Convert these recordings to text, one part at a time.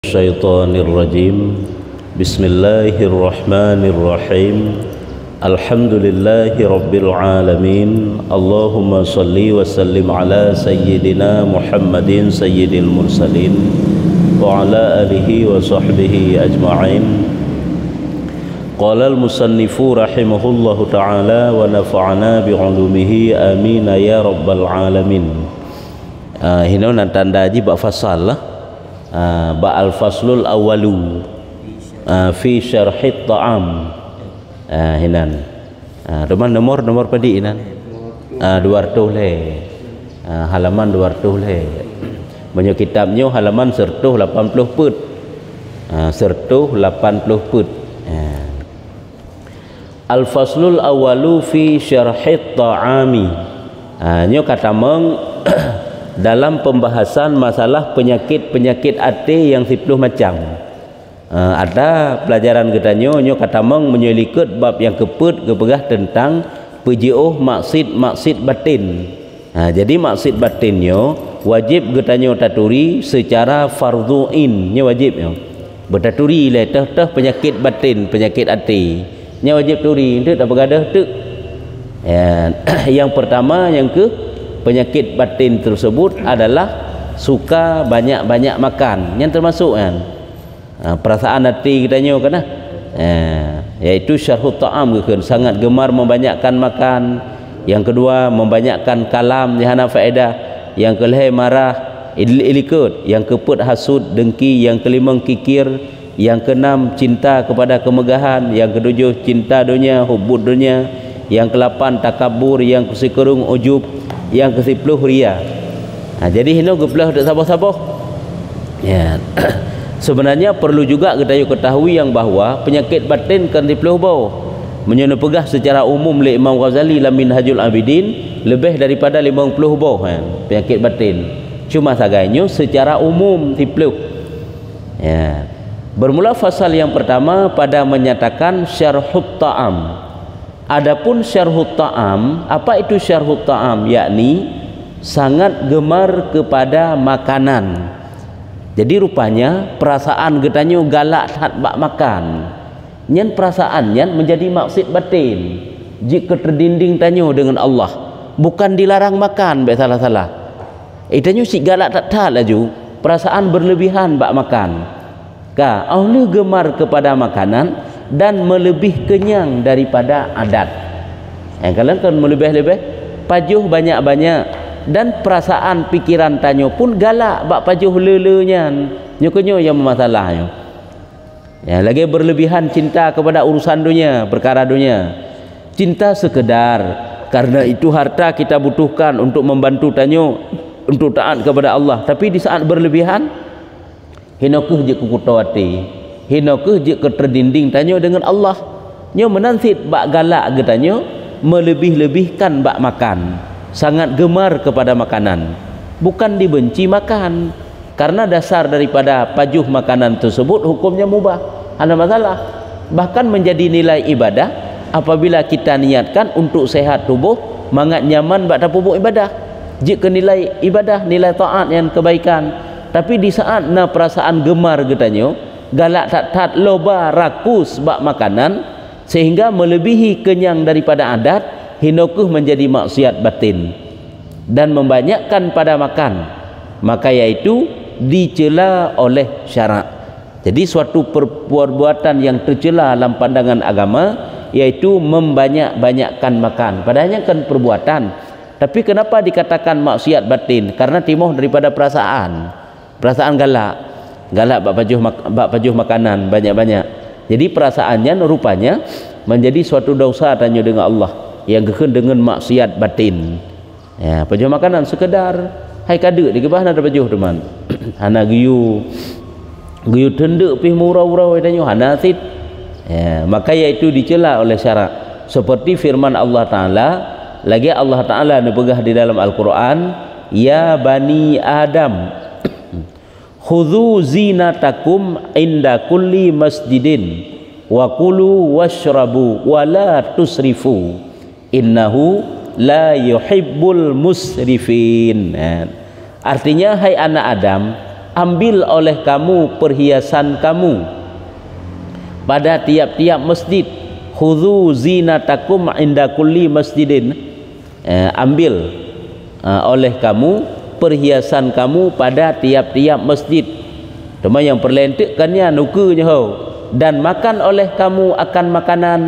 الشيطان الرجيم بسم الله الرحمن الرحيم الحمد لله رب العالمين اللهم صل وسلم على سيدنا محمد سيد المرسلين وعلى آله وصحبه أجمعين قال المصنف رحمه الله تعالى ونفعنا بعلومه آمين يا رب العالمين. Hina nak tanda aja bak fasal lah. Ba al-faslul awalu fi syarhit ta'am. Hinan. Teman nomor padi hinan. 200 le. Halaman 200 le. Banyak kitabnya halaman 180 put. 180 put. Al-faslul awalu fi syarhit ta'ami. Nyo kata meng dalam pembahasan masalah penyakit-penyakit hati yang 10 macam. Ada pelajaran ketanyo nyo kata meng menyelikut bab yang keput kepegah tentang pejiuh maksud batin. Jadi maksud batinnya wajib ketanyo taturi secara fardhu'in, nyo wajib nyo. Bertaturi le teh penyakit batin, penyakit hati. Nyo wajib turi, ndak tak begadah tek. Yang pertama yang penyakit batin tersebut adalah suka banyak-banyak makan, yang termasuk kan perasaan hati kita nyo kan yaitu syarhut ta'am kan, sangat gemar membanyakkan makan. Yang kedua membanyakkan kalam jahana faedah. Yang kelih marah ilikut. Yang keput hasud dengki. Yang kelima kikir. Yang keenam cinta kepada kemegahan. Yang ketujuh cinta dunia, hubud dunia. Yang ke-8 takabur. Yang ke-10 ujub. Yang ke-10 ria. Jadi hino gebelah dak sabar-sabar. Ya. Sebenarnya perlu juga kita ketahui yang bahawa penyakit batin kan 10 bau. Menyono pegah secara umum oleh Imam Ghazali dalam Minhajul Abidin lebih daripada 50 bau penyakit batin. Cuma sagainya secara umum 10. Ya. Bermula fasal yang pertama pada menyatakan syarhut ta'am. Adapun syarhut ta'am, apa itu syarhut ta'am? Yakni sangat gemar kepada makanan. Jadi rupanya perasaan getanyo galak tak bak makan. Nyan perasaan nyan menjadi maksud batin. Jika terdinding tanyo dengan Allah, bukan dilarang makan baik salah-salah. Tanyo si galak tak laju, perasaan berlebihan bak makan. Ka Allah gemar kepada makanan dan melebih kenyang daripada adat. Kalian kan melebih-lebih pajuh banyak-banyak dan perasaan pikiran tanyo pun galak bak pajuh lelenya nyo yang masalahnya. Ya, lagi berlebihan cinta kepada urusan dunia, perkara dunia. Cinta sekedar karena itu harta kita butuhkan untuk membantu tanyo untuk taat kepada Allah, tapi di saat berlebihan hinokuh je kukutawati. Hinokuh je keterdinding tanyo dengan Allah. Nyo menansit bak galak getanyo melebih-lebihkan bak makan. Sangat gemar kepada makanan. Bukan dibenci makan. Karena dasar daripada pajuh makanan tersebut hukumnya mubah. Ada masalah. Bahkan menjadi nilai ibadah apabila kita niatkan untuk sehat tubuh, mangat nyaman bak tapubuk ibadah. Jika nilai ibadah, nilai taat yang kebaikan. Tapi di saat na perasaan gemar getanyo, galak tak loba rakus bak makanan sehingga melebihi kenyang daripada adat, hinokuh menjadi maksiat batin dan membanyakkan pada makan, maka yaitu dicela oleh syarak. Jadi suatu perbuatan yang tercela dalam pandangan agama yaitu membanyak-banyakkan makan. Padahal kan perbuatan, tapi kenapa dikatakan maksiat batin? Karena timuh daripada perasaan galak bak pajuh makanan banyak-banyak. Jadi perasaannya rupanya menjadi suatu dosa tanyo dengan Allah yang kekeh dengan maksiat batin. Ya, pajuh makanan sekedar hai kadek dikebah ada pajuh teman. Hana giyu tendek pih murau-urau tanyo hana sit. Ya, maka yaitu dicela oleh syarak. Seperti firman Allah Taala, lagi Allah Taala nepegah di dalam Al-Qur'an, ya bani Adam khudhu zinatakum inda kulli masjidin wa kulu washrabu wa la tusrifu innahu la yuhibbul musrifin. Artinya hai anak Adam, ambil oleh kamu perhiasan kamu pada tiap-tiap masjid. Khudhu zinatakum inda kulli masjidin. Ambil oleh kamu perhiasan kamu pada tiap-tiap masjid. Cuma yang perlentikkannya nukunya ho. Dan makan oleh kamu akan makanan,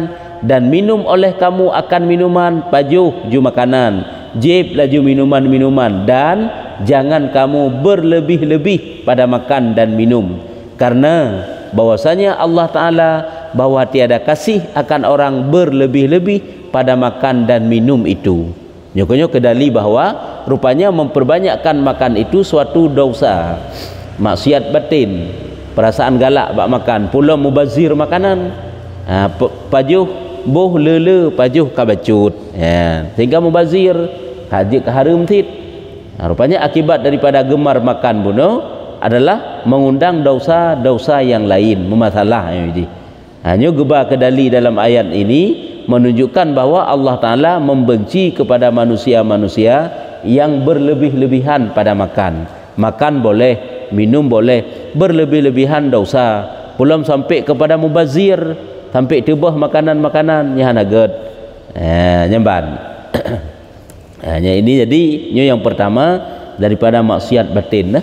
dan minum oleh kamu akan minuman. Pajuh ju makanan, jib laju minuman-minuman, dan jangan kamu berlebih-lebih pada makan dan minum, karena bahwasanya Allah Ta'ala bahwa tiada kasih akan orang berlebih-lebih pada makan dan minum itu. Nyokonyo kedali bahwa rupanya memperbanyakkan makan itu suatu dosa, maksiat batin, perasaan galak bak makan, pula mubazir makanan, pajuh boh lele pajuh kabacut, sehingga mubazir hajik harum tit. Rupanya akibat daripada gemar makan buno adalah mengundang dosa-dosa yang lain, memasalah ini. Hanya geba kedali dalam ayat ini menunjukkan bahwa Allah Ta'ala membenci kepada manusia-manusia yang berlebih-lebihan pada makan. Makan boleh, minum boleh, berlebih-lebihan dosa. Belum sampai kepada mubazir, sampai tebah makanan-makanan yang naget. Nyamban. Hanya ini jadi yang pertama daripada maksiat batin.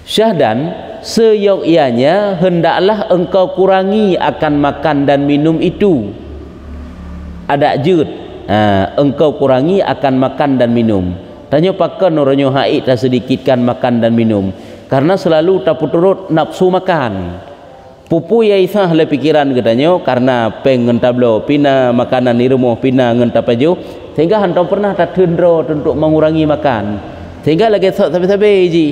Syahdan, seyogyanya hendaklah engkau kurangi akan makan dan minum itu. Ada jud, engkau kurangi akan makan dan minum. Tanya pakan orangnya haid tak sedikitkan makan dan minum, karena selalu tak puturut nafsu makan. Pupu ya isah le pikiran katanya, karena pengen tablo pina makanan di rumah pina ngenta paju, sehingga hantam pernah tak tendro untuk mengurangi makan, sehingga lagi sampai-sampai ji.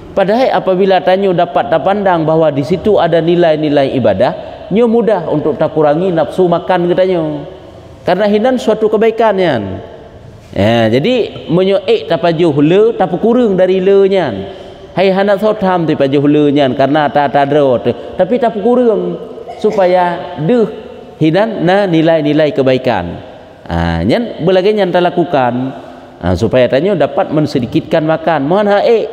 Padahal apabila tanyo dapat tak pandang bahwa di situ ada nilai-nilai ibadah, nyo mudah untuk tak kurangi nafsu makan katanya, karena hinan suatu kebaikannya. Jadi menyoek tak pajuh le tak kurang dari le nya. Hai hanak sotam tu pajuh le nya karena tak adro tapi tak kurang supaya deh hinan na nilai-nilai kebaikan. Nyan belagi nyan tak lakukan supaya tanyo dapat mensedikitkan makan. Mohon haik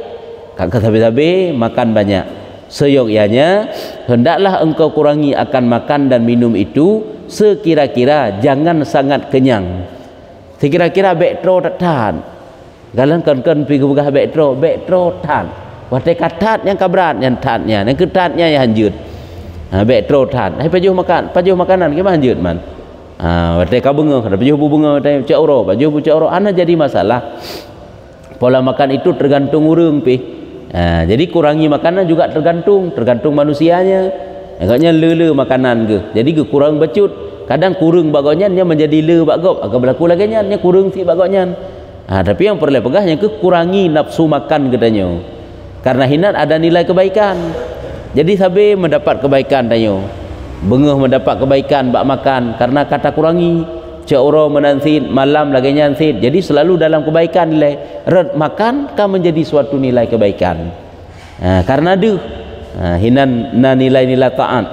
kagak sabe-sabe makan banyak. Seyogyanya hendaklah engkau kurangi akan makan dan minum itu sekira-kira jangan sangat kenyang. Sekira-kira bektro tan. Galang kan pergi begah bektro tan. Wate katat yang kabrat yang tatnya, yang ketatnya yang hanjut. Bektro tan. Hai pajuh makanan gimana hanjut man. Wate kabunga, kada pajuh bunga, tanya cauro, pajuh cauro, ana jadi masalah. Pola makan itu tergantung urang pi. Jadi kurangi makanan juga tergantung manusianya. Agaknya lele makanan ke. Jadi ke kurang becut. Kadang kurang bagoknya nya menjadi le bagok, agak berlaku lagi nya kurang si bagoknya. Tapi yang perlu pegahnya ke kurangi nafsu makan katanya. Karena hinan ada nilai kebaikan. Jadi sabe mendapat kebaikan tanyo. Bengah mendapat kebaikan bak makan karena kata kurangi. Cauro menansit malam lagi nyansit. Jadi selalu dalam kebaikan nilai. Red makan kan menjadi suatu nilai kebaikan. Karena deh hinan na nilai-nilai taat.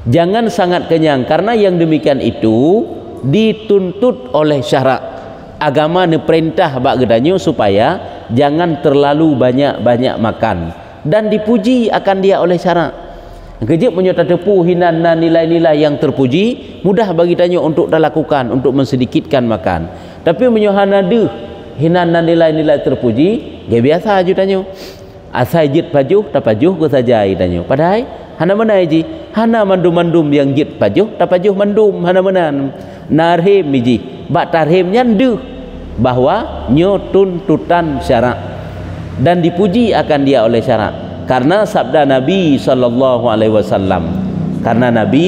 Jangan sangat kenyang, karena yang demikian itu dituntut oleh syarak. Agama ni perintah bak gedanyo supaya jangan terlalu banyak makan, dan dipuji akan dia oleh syarak. Kejip menyota tepu hinan nilai-nilai yang terpuji, mudah bagi tanyo untuk dilakukan untuk mensedikitkan makan. Tapi menyohana deh hinan nilai-nilai terpuji, gak biasa aja tanyo. Asai jit pajuh tak pajuh ke saja tanyo. Padahal hana mana ji, hana mandum-mandum yang jit pajuh tak pajuh mandum hana menan narhim ji bak tarhim nyanduh bahwa nyo tuntutan syarak dan dipuji akan dia oleh syarak karena sabda Nabi SAW. Karena Nabi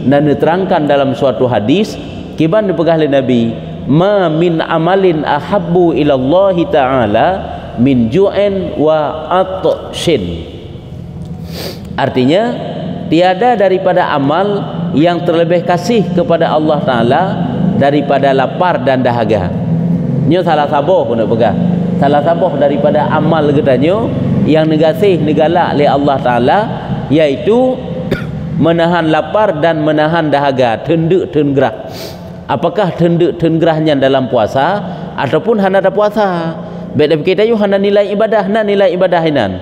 menerangkan dalam suatu hadis kiban dipegah oleh Nabi, ma min amalin ahabbu ilallahi ta'ala min ju'in wa atshin. Artinya tiada daripada amal yang terlebih kasih kepada Allah Ta'ala daripada lapar dan dahaga. Nyo salah saboh pun nak pegang. Salah saboh daripada amal getanyo yang negasih negalak oleh Allah Ta'ala, yaitu menahan lapar dan menahan dahaga, tenduk tengerah. Apakah tenduk tengerahnya dalam puasa ataupun hana ada puasa? Baik kita yo hana nilai ibadah, na nilai ibadah hinan.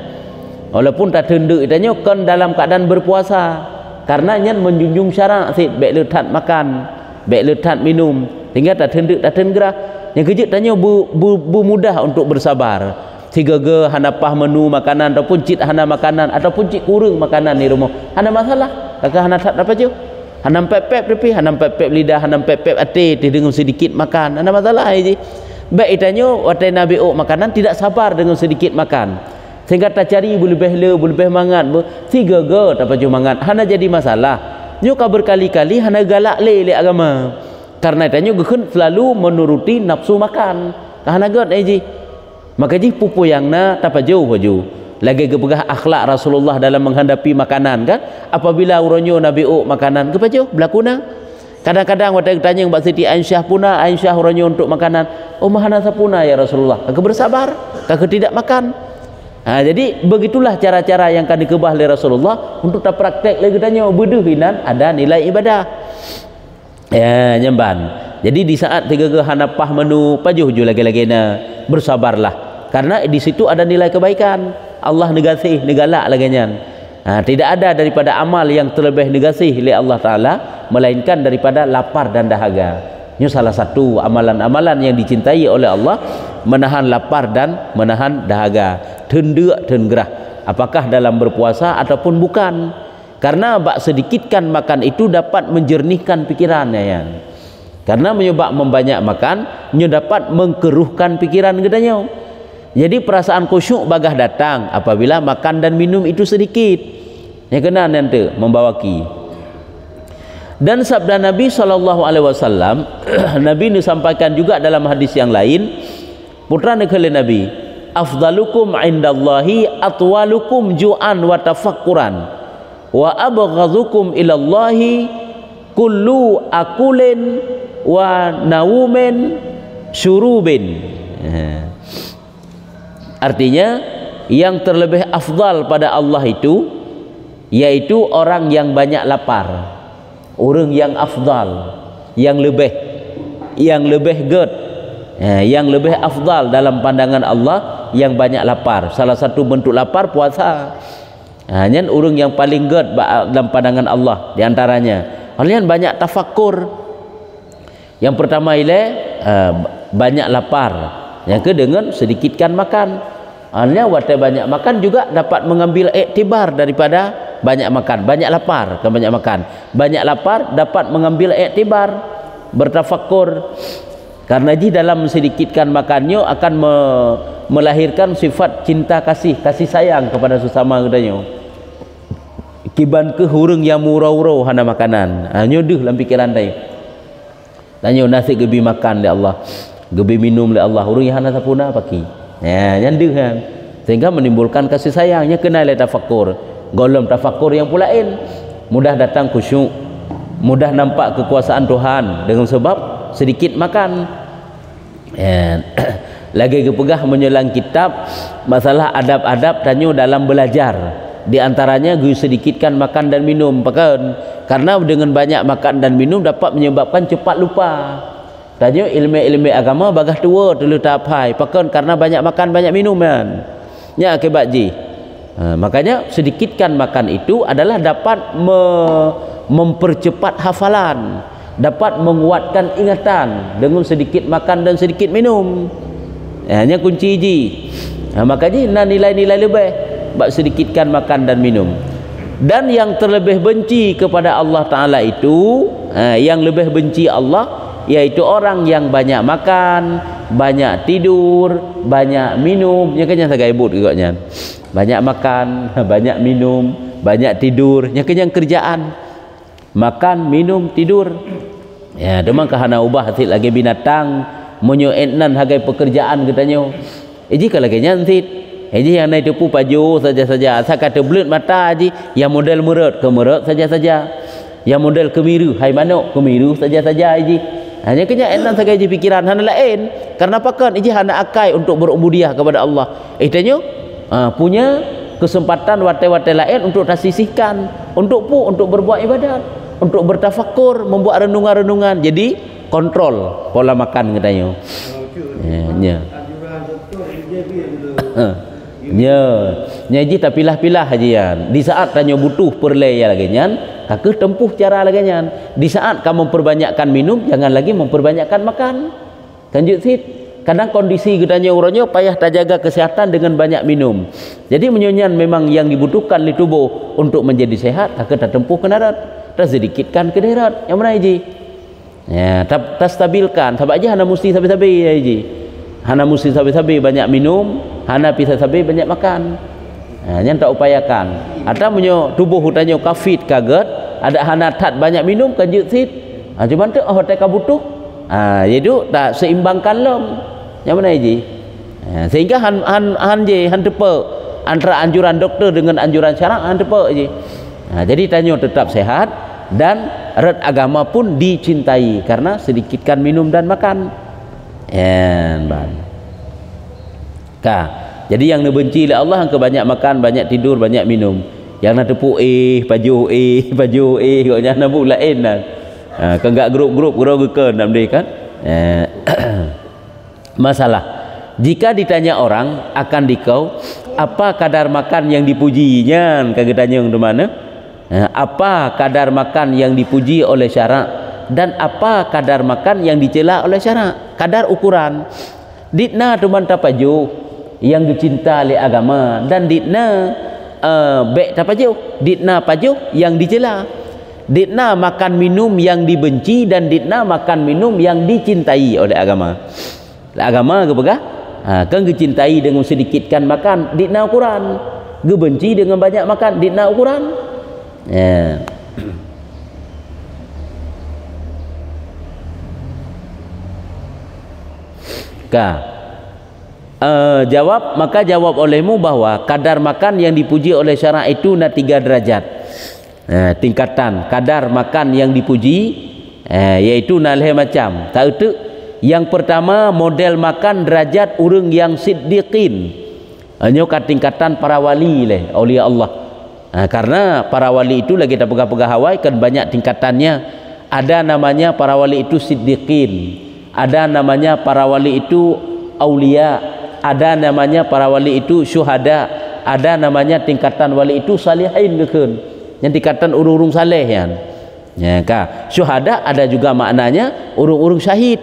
Walaupun tak tunduk itanya kan dalam keadaan berpuasa. Karena nyen menjunjung syarak sit baik letat makan, baik letat minum, sehingga tak tunduk tak tenggerah. Yang kejut tanya bu mudah untuk bersabar. Tiga hanapah menu makanan ataupun cit hana makanan ataupun cit kurang makanan di rumah. Hana masalah. Kakak hana tak apa je. Hana pep-pep tepi, hana pep-pep lidah, hana pep-pep ati, dengan sedikit makan. Hana masalah je. Baik itanya watai Nabi makanan tidak sabar dengan sedikit makan. Sehingga tak cari lebih le, lebih mangat. Tiga tak apa je mangat. Hana jadi masalah. Nyoka berkali-kali hana galak le agama. Karena itanya gekun selalu menuruti nafsu makan. Hana god je. Maka ji pupu yang na tak jauh baju lagi kepegah akhlak Rasulullah dalam menghadapi makanan kan apabila uronyo Nabi makanan kepajau berlakuna kadang-kadang waktu tanya Mbak Siti Aisyah puna Aisyah uronyo untuk makanan mahana sapuna ya Rasulullah kakak bersabar kakak tidak makan. Jadi begitulah cara-cara yang akan dikebah oleh Rasulullah untuk tak praktek lagi tanya beduhinan ada nilai ibadah ya nyemban. Jadi di saat tiga hanapah menu pajuh ju lagi-lagi na bersabarlah karena di situ ada nilai kebaikan. Allah negasih negalak laginya. Tidak ada daripada amal yang terlebih negasih oleh Allah Taala melainkan daripada lapar dan dahaga. Ini salah satu amalan-amalan yang dicintai oleh Allah, menahan lapar dan menahan dahaga. Tenduk tenggerah apakah dalam berpuasa ataupun bukan. Karena bak sedikitkan makan itu dapat menjernihkan pikirannya ya. Karena menyebab membanyak makan dapat mengkeruhkan pikiran gedanya. Jadi perasaan khusyuk bagah datang apabila makan dan minum itu sedikit. Yang kena nanti membawaki. Dan sabda Nabi SAW, Nabi disampaikan juga dalam hadis yang lain, putra negeri Nabi, afdalukum indallahi atwalukum ju'an wa tafakkuran wa abghadukum ilallahi kullu akulin wa nawumen syurubin. Artinya yang terlebih afdal pada Allah itu yaitu orang yang banyak lapar, orang yang afdal, yang lebih good, yang lebih afdal dalam pandangan Allah yang banyak lapar. Salah satu bentuk lapar puasa. Hanya orang yang paling good dalam pandangan Allah diantaranya. Kalian banyak tafakkur. Yang pertama ialah banyak lapar. Yang kedua dengan sedikitkan makan. Hanya waktu banyak makan juga dapat mengambil iktibar daripada banyak makan. Banyak lapar ke banyak makan. Banyak lapar dapat mengambil iktibar, bertafakkur. Karena di dalam sedikitkan makannya akan melahirkan sifat cinta kasih sayang kepada sesama katanya. Kiban ke hurung yang murau-urau hana makanan. Nyoduh dalam pikiran dia. Tanya nasi gebi makan oleh Allah, gebi minum oleh Allah, hurung yang hana sapuna paki. Ya, nyanduh kan. Sehingga menimbulkan kasih sayangnya kena oleh tafakkur. Golong tafakkur yang pulain mudah datang khusyuk, mudah nampak kekuasaan Tuhan dengan sebab sedikit makan. Ya. Lagi kepegah menyelang kitab masalah adab-adab tanya dalam belajar. Di antaranya gue sedikitkan makan dan minum pakan. Karena dengan banyak makan dan minum dapat menyebabkan cepat lupa. Tanya ilmu-ilmu agama bagah tua dulu tak hai pakan karena banyak makan banyak minum kan. Ya akibat ji. Makanya sedikitkan makan itu adalah dapat mempercepat hafalan, dapat menguatkan ingatan dengan sedikit makan dan sedikit minum. Hanya kunci ji. Makanya nilai-nilai lebih bak sedikitkan makan dan minum. Dan yang terlebih benci kepada Allah Ta'ala itu yang lebih benci Allah yaitu orang yang banyak makan, banyak tidur, banyak minum. Yang kenyang tak ibut juga. Banyak makan, banyak minum, banyak tidur. Yang kenyang kerjaan, makan, minum, tidur. Ya, demang kahana ubah hasil lagi binatang menyoetnan hagai pekerjaan katanya. Jika lagi nyantit, yang naik tepu paju saja-saja. Saya kata belut mata aji, yang model merut ke merut saja-saja. Yang model kemiru, hai manuk kemiru saja-saja aji. Hanya kena enak saja pikiran hana lain. Karena apa kan? Iji hana akai untuk berubudiah kepada Allah. Tanya punya kesempatan watai-watai lain untuk tersisihkan, untuk berbuat ibadat, untuk bertafakur, membuat renungan-renungan. Jadi kontrol pola makan katanya. Ya. nya ji tak pilah-pilah hajian di saat tanya butuh perlaya lagi nyan kakek tempuh cara lagi nyan di saat kamu memperbanyakkan minum jangan lagi memperbanyakkan makan kanjut sit kadang kondisi gedanya uronyo payah tak jaga kesehatan dengan banyak minum jadi menyonyan memang yang dibutuhkan di tubuh untuk menjadi sehat kakek tak tempuh ke darat tak sedikitkan ke darat yang mana ji ya tak stabilkan sebab aja hana mesti sabi-sabi ya ji hana mesti sabi-sabi banyak minum hana bisa sabi banyak makan yang tak upayakan atau menyo tubuh hutannya kafit kaget ada hana tat banyak minum kanjut sit cuma tu hotel kabutuh itu tak seimbangkan lom yang mana ji sehingga han tepe antara anjuran doktor dengan anjuran syarak han tepe ji jadi tanya tetap sehat dan red agama pun dicintai karena sedikitkan minum dan makan jadi yang dibenci oleh Allah yang banyak makan, banyak tidur, banyak minum. Yang nak tepuk baju kau jangan nak lain dah. Kan enggak grup-grup gerogekan nak dia kan. Masalah. Jika ditanya orang akan dikau apa kadar makan yang dipujinya, kagak tanya yang di mana? Apa kadar makan yang dipuji oleh syarak dan apa kadar makan yang dicela oleh syarak? Kadar ukuran. Ditna tuman tapaju yang dicinta oleh agama dan ditna baik tapaju ditna paju yang dicela ditna makan minum yang dibenci dan ditna makan minum yang dicintai oleh agama ke begah kan dicintai dengan sedikitkan makan ditna ukuran gebenci dengan banyak makan ditna ukuran jawab olehmu bahwa kadar makan yang dipuji oleh syarak itu 3 derajat tingkatan kadar makan yang dipuji yaitu nalih macam tak itu yang pertama model makan derajat urang yang siddiqin hanya tingkatan para wali aulia Allah karena para wali itu lagi tak pegah-pegah hawai kan banyak tingkatannya ada namanya para wali itu siddiqin ada namanya para wali itu aulia ada namanya para wali itu syuhada ada namanya tingkatan wali itu salihin gekun yang tingkatan urung-urung saleh yan syuhada ada juga maknanya urung-urung syahid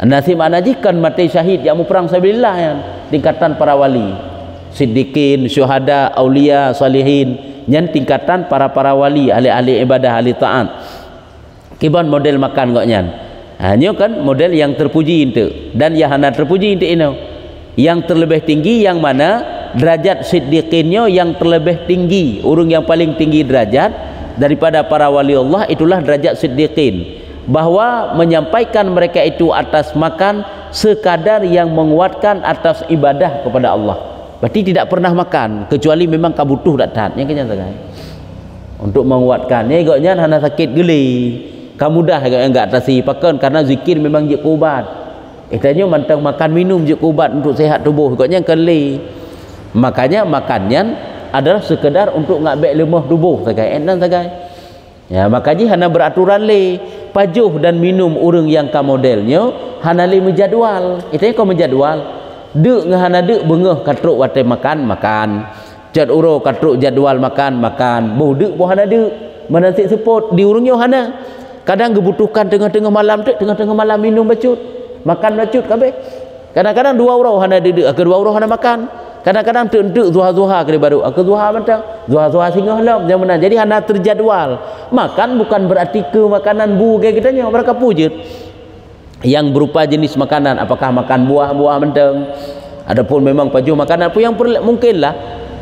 nasi makna jikan mati syahid yang perang sabilillah yan tingkatan para wali siddiqin syuhada aulia salihin yang tingkatan para wali ahli-ahli ibadah ahli taat kiban model makan kok nyan hanya kan model yang terpuji itu dan yang hana terpuji itu yang terlebih tinggi yang mana derajat siddiqinnya yang terlebih tinggi urung yang paling tinggi derajat daripada para wali Allah itulah derajat siddiqin bahwa menyampaikan mereka itu atas makan sekadar yang menguatkan atas ibadah kepada Allah berarti tidak pernah makan kecuali memang kabutuh tak taat yang kenyataan untuk menguatkan ni agaknya hana sakit geli kamu dah enggak atasi pakan karena zikir memang je ubat tanya mantang makan minum je ubat untuk sehat tubuh agaknya keli makanya makannya adalah sekedar untuk ngabek lemah tubuh sagai enak sagai ya makanya hana beraturan pajuh dan minum urang yang ka modelnya hana menjadwal itanya kau menjadwal dek ngahana dek bengeh katruk wate makan cat uro katruk jadwal makan boh dek boh hana dek menanti sepot di urungnya hana kadang kebutuhkan tengah-tengah malam minum bacut makan bacut kabeh kadang-kadang 2 orang hana dedek ke 2 orang hana makan kadang-kadang tentu zuha-zuha ke baru ke zuha mentang zuha singgah lam yang mana jadi hana terjadwal makan bukan berarti ke makanan bu kayak kitanya mereka pujut yang berupa jenis makanan apakah makan buah-buah mentang adapun memang paju makanan apa yang mungkinlah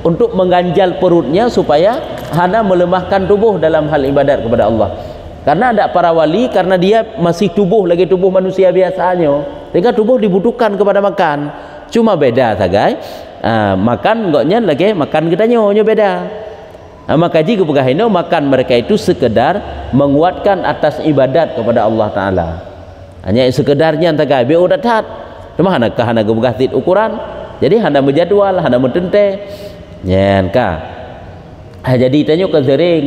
untuk mengganjal perutnya supaya hana melemahkan tubuh dalam hal ibadat kepada Allah karena ada para wali karena dia masih tubuh manusia biasanya sehingga tubuh dibutuhkan kepada makan cuma beda sagai makan enggaknya lagi makan kita nyonya beda maka jika begahino makan mereka itu sekedar menguatkan atas ibadat kepada Allah Ta'ala hanya sekedarnya sagai biar udah taat cuma hana gebegah ukuran jadi hana menjadwal hana mentente jadi tanya ke sering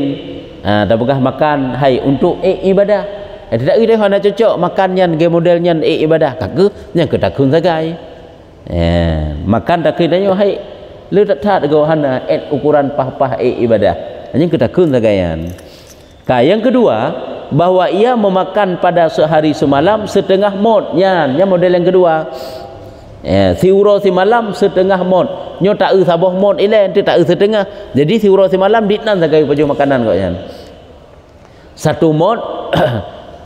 tak pegah makan hai untuk ibadah tidak kita hana cocok makannya ge modelnya ibadah kagak yang ketakun sagai Makan tak kena hai lu tak tak go hana ukuran pah-pah ibadah. Hanya kita kun sagayan. Yang kedua, bahwa ia memakan pada sehari semalam setengah mod. Yang model yang kedua. Siuro semalam setengah mod. Nyo tak sabah mod ile ente tak setengah. Jadi siuro semalam ditnan sagai baju makanan kok yan. Satu mod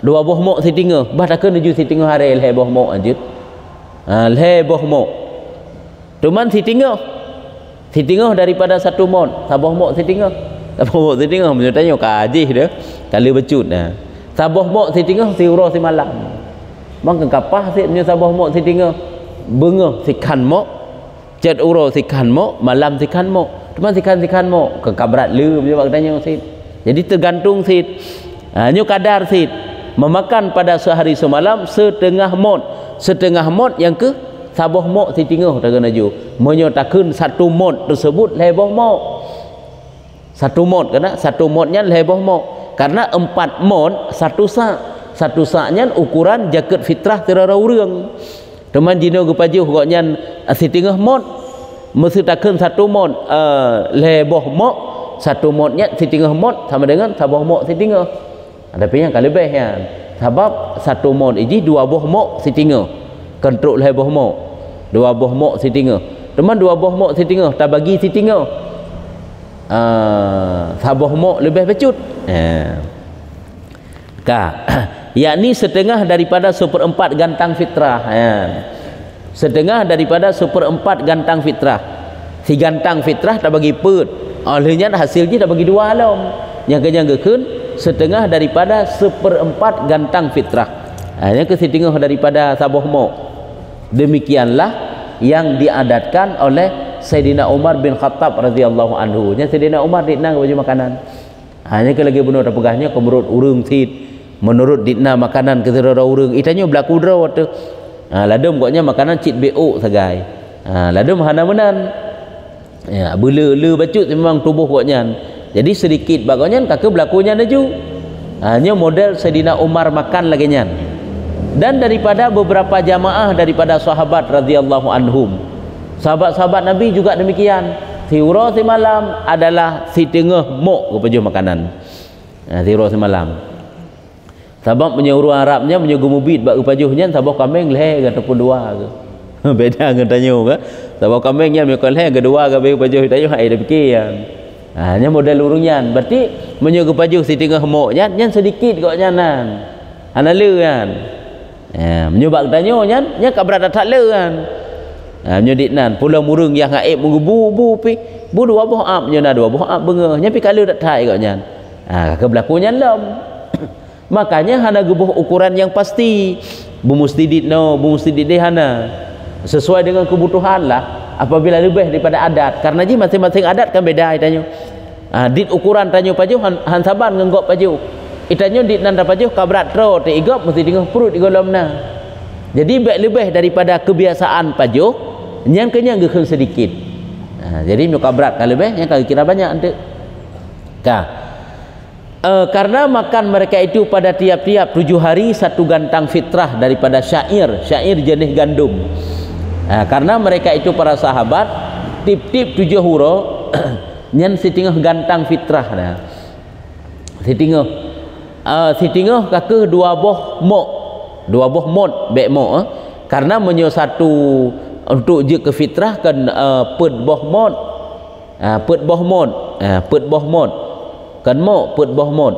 dua boh mod sitinga. Bah tak kena ju sitinga hari le boh mod anjut. Le boh mod. Cuman sitinga daripada satu mod. Sabah mod sitinga. Sabah mod sitinga menyo tanya kaji dia. Kali becut dah. Sabah mod sitinga siuro semalam. Bang kapah si menyo sabah mod sitinga. Benga sikan mo, cet uro sikan mo, malam sikan mo. Cuma sikan mo ke kabrat le menyo tanya si. Jadi tergantung si. Nyo kadar si memakan pada sehari semalam setengah mod. Setengah mod yang ke sabah mod sitinga tak kena ju. Menyo takun satu mod tersebut leboh mod. Satu mod kena satu modnya leboh mod. Karena 4 mod satu sak. Satu saknya ukuran jaket fitrah terara urang. Teman jino ke pajuh koknya setengah mod mesti takkan satu mod leboh mod. Satu modnya setengah mod sama dengan sabah mod setengah. Tapi yang kali lebih ya. Sebab satu mod ini 2 boh mod setengah. Kontrol leboh mod. 2 boh mod setengah. Teman 2 boh mod setengah tak bagi setengah. Sabah mod lebih pecut. Yakni setengah daripada 1/4 gantang fitrah. Setengah daripada 1/4 gantang fitrah. Si gantang fitrah tak bagi put. Olehnya hasilnya tak bagi 2 alam. Yang kenyangkeun setengah daripada 1/4 gantang fitrah. Yang ke setengah daripada sabah mod. Demikianlah yang diadatkan oleh Sayyidina Umar bin Khattab radhiyallahu anhu. Nya Sayyidina Umar ditnang baju makanan. Hanya ke lagi benar pegahnya ke menurut urang sid. Menurut ditna makanan ke terara urang. Itanya berlaku draw tu. Ladum koknya makanan cit BO sagai. Ladum hana menan. Ya, bela bacut memang tubuh koknya. Jadi sedikit baganya kakak berlakunya naju. Hanya model Sayyidina Umar makan lagi nya. Dan daripada beberapa jamaah daripada sahabat radhiyallahu anhum. Sahabat-sahabat Nabi juga demikian. Siuro semalam adalah setengah mok kepada makanan. Siuro semalam. Sebab menyuruh Arabnya menyuruh mubit bak kepajuhnya sabah kambing leh ataupun 2 ke. Beda dengan tanya ke. Sabah kambingnya menyuruh leh kedua ke bagi kepajuh tanya ai dah fikiran. Hanya model urungnya. Berarti menyuruh kepajuh setengah moknya nya sedikit koknya nan. Hanale kan. Menyubak tanya nya kabrat tak le kan. Menyudit nan pulau murung yang aib bu pi bu 2 boh ap nya 2 boh ap benga nya pi kalau tak thai koknya. Kakak berlakunya lem. Makanya hana gebuh ukuran yang pasti. Bu mustidid no, bu mustidid hana. Sesuai dengan kebutuhan lah. Apabila lebih daripada adat. Karena ji masing-masing adat kan beda itanya. Dit ukuran tanyo pajuh han saban ngenggok pajuh. Itanya dit nanda pajuh kabrat tro te igop mesti tengah perut igolomna. Jadi lebih daripada kebiasaan pajuh yang kenyang gekeun sedikit. Jadi nyukabrat kalau lebih yang kalau kira banyak ente. Karena makan mereka itu pada tiap-tiap 7 hari 1 gantang fitrah daripada syair jenis gandum. Karena mereka itu para sahabat tip-tip 7 huro nyen setengah gantang fitrah nah. Setengah kakeh 2 boh mok. 2 boh mod bek mok karena menyo satu untuk je ke fitrah kan put boh mod. Put boh mod kan mo put boh mod.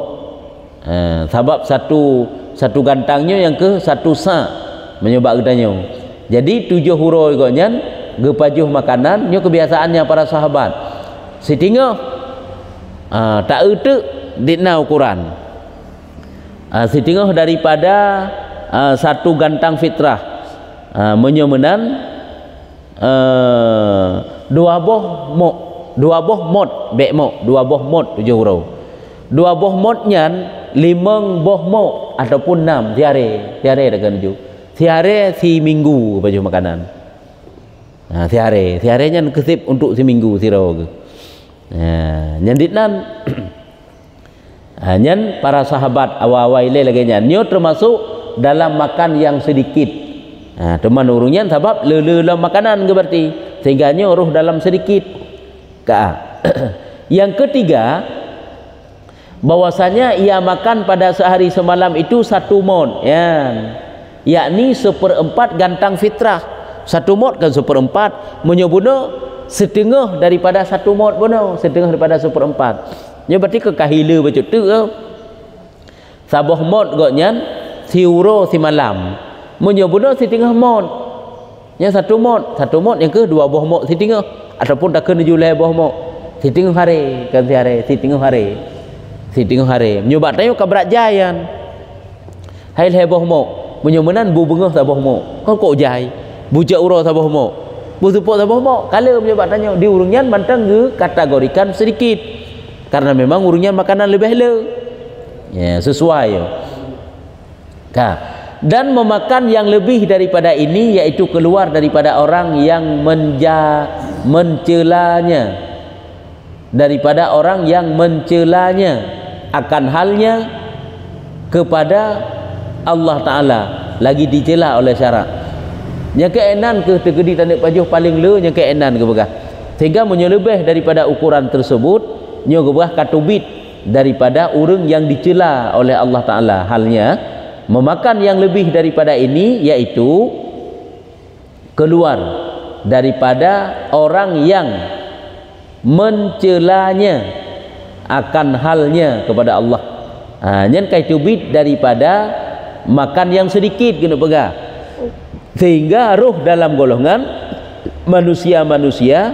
Sebab satu gantangnya yang ke 1 sa menyebab katanya. Jadi 7 huro ikutnya gepajuh makanan nyo kebiasaannya para sahabat. Setengah tak euteuk ditna ukuran. Setengah daripada 1 gantang fitrah menyomenan 2 boh mok 2 boh mod bek mok 2 boh mod 7 huruf 2 boh modnya 5 boh mok ataupun 6 tiare dah kan ju tiare si minggu baju makanan. Tiare nya kesip untuk si minggu siro ke. Nyanditnan nyen para sahabat awal-awal lagi nya nyo termasuk dalam makan yang sedikit. Teman urungnya sebab dalam makanan ke berarti sehingga roh dalam sedikit. Yang ketiga, bahwasanya ia makan pada sehari semalam itu 1 mod, yakni 1/4 gantang fitrah. 1 mod kan 1/4, menyebutnya setengah daripada 1 mod pun, setengah daripada 1/4. Nya berarti kekahila baca tu sabah mod goknya siuro si malam, menyebutnya setengah mod. Nya 1 mod, 1 mod yang ke 2 buah mod setengah ataupun tak kena julai buah mod setengah hari kan setengah hari menyubat tayo kabrat jayan hai lebah mo menyumenan bu bengah sabah mo kok jai bujak ura sabah mo bu supok sabah mo kala menyubat tanya di urungnya mantang ge kategorikan sedikit karena memang urungnya makanan lebih sesuai dan memakan yang lebih daripada ini yaitu keluar daripada orang yang mencelanya, daripada orang yang mencelanya akan halnya kepada Allah Ta'ala, lagi dicela oleh syarak. Yang keenan ke tegedi tanda pajuh paling le yang keenan ke begah sehingga menyelebih daripada ukuran tersebut nyo gebah katubit daripada orang yang dicela oleh Allah Ta'ala. Halnya memakan yang lebih daripada ini yaitu keluar daripada orang yang mencelanya akan halnya kepada Allah. Nyen kaitubit daripada makan yang sedikit kena pegang sehingga roh dalam golongan manusia-manusia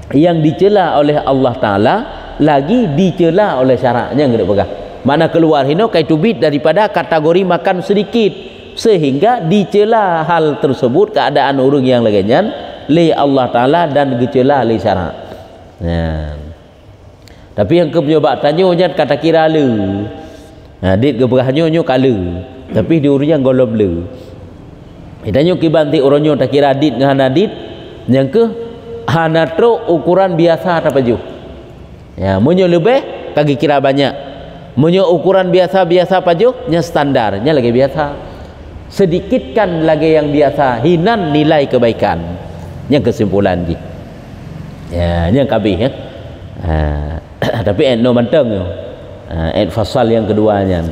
yang dicela oleh Allah Ta'ala lagi dicela oleh syaraknya kena pegang. Mana keluar hino kaitubit daripada kategori makan sedikit sehingga dicela hal tersebut keadaan orang yang lainnya li Allah Ta'ala dan dicela li syarak. Tapi yang kepenyobak tanya kata kira le. Dit geberahnya nyo kala. Tapi di urutnya golom le. Ditanya kibanti orangnya tak kira dit ngahana dit yang ke hanatro ukuran biasa tak paju. Munyo lebih kaki kira banyak. Munyo ukuran biasa-biasa paju nya standarnya lagi biasa. Sedikitkan lagi yang biasa hinan nilai kebaikan. Yang kesimpulan ji. Yang kabih tapi no manteng fasal yang keduanya.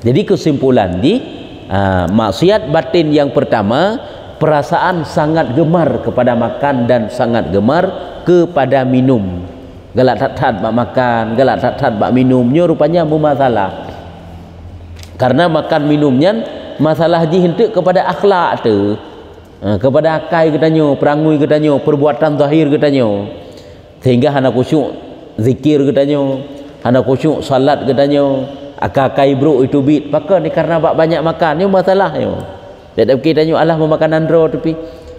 Jadi kesimpulan di maksiat batin yang pertama, perasaan sangat gemar kepada makan dan sangat gemar kepada minum. Galak tat-tat bak makan, galak tat-tat bak minumnya rupanya bermasalah. Karena makan minumnya masalah ji hentik kepada akhlak tu. Kepada akai katanya, perangui katanya, perbuatan zahir katanya. Sehingga hana khusyuk zikir katanya, hana khusyuk salat katanya, akai bro itu bit. Maka ni karena bak banyak makan ni masalahnya. Tak kitanya Allah memakanan ro tapi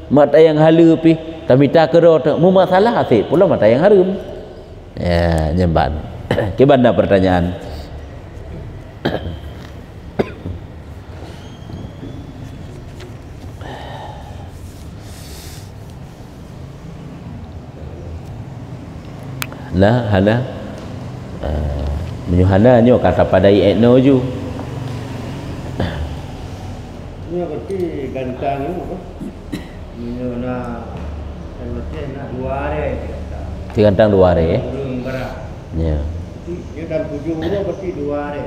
mata yang halu pi, tamita ke ro tu masalah asyik pula mata yang harum. Nyemban. Gimana pertanyaan? Lah hana menyuhana nyo kata padai etno ju. Nyo kecil gantang apa? Nyo na nak 2 hari. Gantang 2 hari. Ya. Dia dan 7 bulan berarti 2 hari.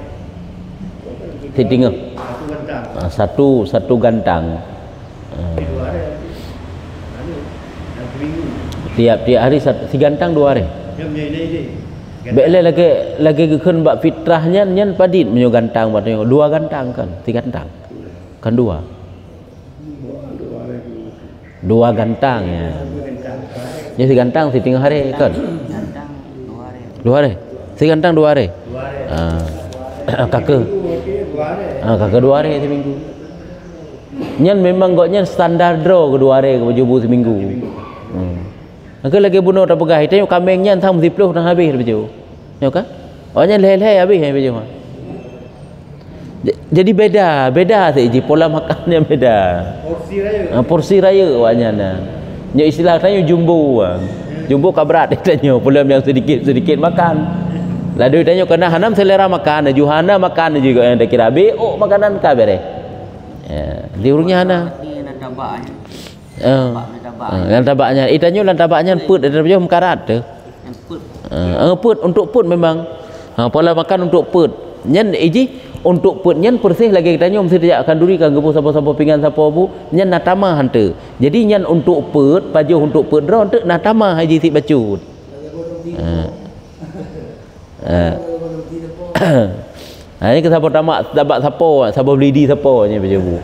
Titinggal. Satu gantang. 2 hari. Tiap hari si gantang 2 hari. Bele lagi keun bak fitrahnya nyen padit menyo gantang batnya 2 gantang kan, 3 gantang. Kan 2. 2 gantang ya. Ya si gantang si tinggal hari kan. Gantang 2 hari. 2 hari. Si gantang 2 hari. 2 hari. Kakak. Kakak 2 hari seminggu. Nyen memang goknya standar draw ke 2 hari ke baju seminggu. Angka lagi bunuh tak pegah itu kambingnya tham 10 dah habis baju. Ya kan? Orangnya leh-leh habis baju. Jadi beda saja pola makannya beda. Porsi raya. Porsi raya awaknya nah. Nya istilah tanya jumbo. Jumbo kabrat ditanya pola yang sedikit makan. Lalu ditanya kena hanam selera makan, Johana makan juga yang dah kira BO makanan kabeh. Ya, di urungnya hana. tabaknya. Yang tabaknya itanyo lan tabaknya put ada dia mekarat tu. Yang put. Put untuk put memang. Pola makan untuk put. Nyen iji untuk put nyen persih lagi itanyo mesti dia akan duri kan gebu sapa-sapa pinggan sapa bu nyen natama hante. Jadi nyen untuk put pajuh untuk put dron tu natama haji si bacut. Ini ke siapa tamak dapat siapa beli di siapa nya baca bu.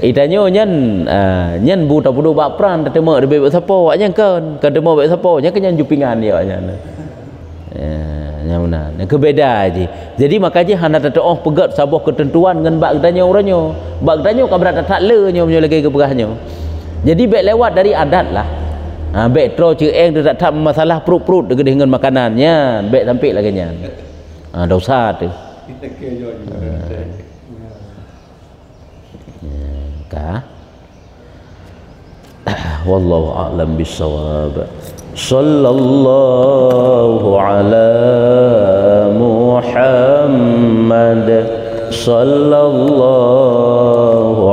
Itanyo nyen bu tak perlu bak peran tak temu de bebek siapa awaknya kan temu bebek siapa nya kenyan jupingan dia awaknya. Yang mana? Yang kebeda aja. Jadi makanya hana tak oh pegat sabah ketentuan dengan bak itanyo oranyo. Bak itanyo kabrat tak le nyo lagi ke berahnya. Jadi baik lewat dari adat lah. Baik tro ceeng dia tak masalah perut-perut dengan makanannya, baik tampil lagi nya. Dosa tu. Ka. Wallahu a'lam bissawab. Sallallahu ala Muhammad sallallahu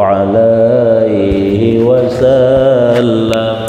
alaihi wasallam.